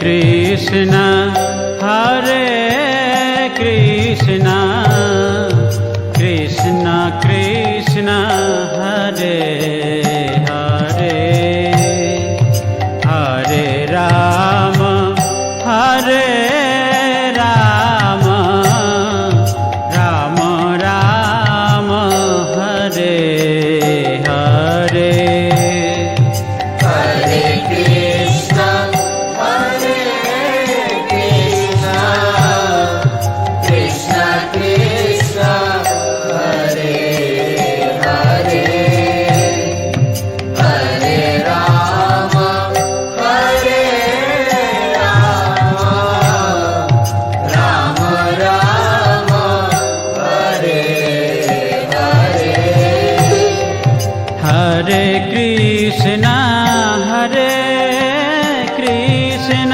Krishna Hare Krishna Krishna Krishna Hare Hare Hare Ram Hare Ram Ram Ram Hare Hare Hare Krishna Krishna Krishna Hare Hare Hare Ram Ram Ram Hare Hare Hare Krishna Hare Krishna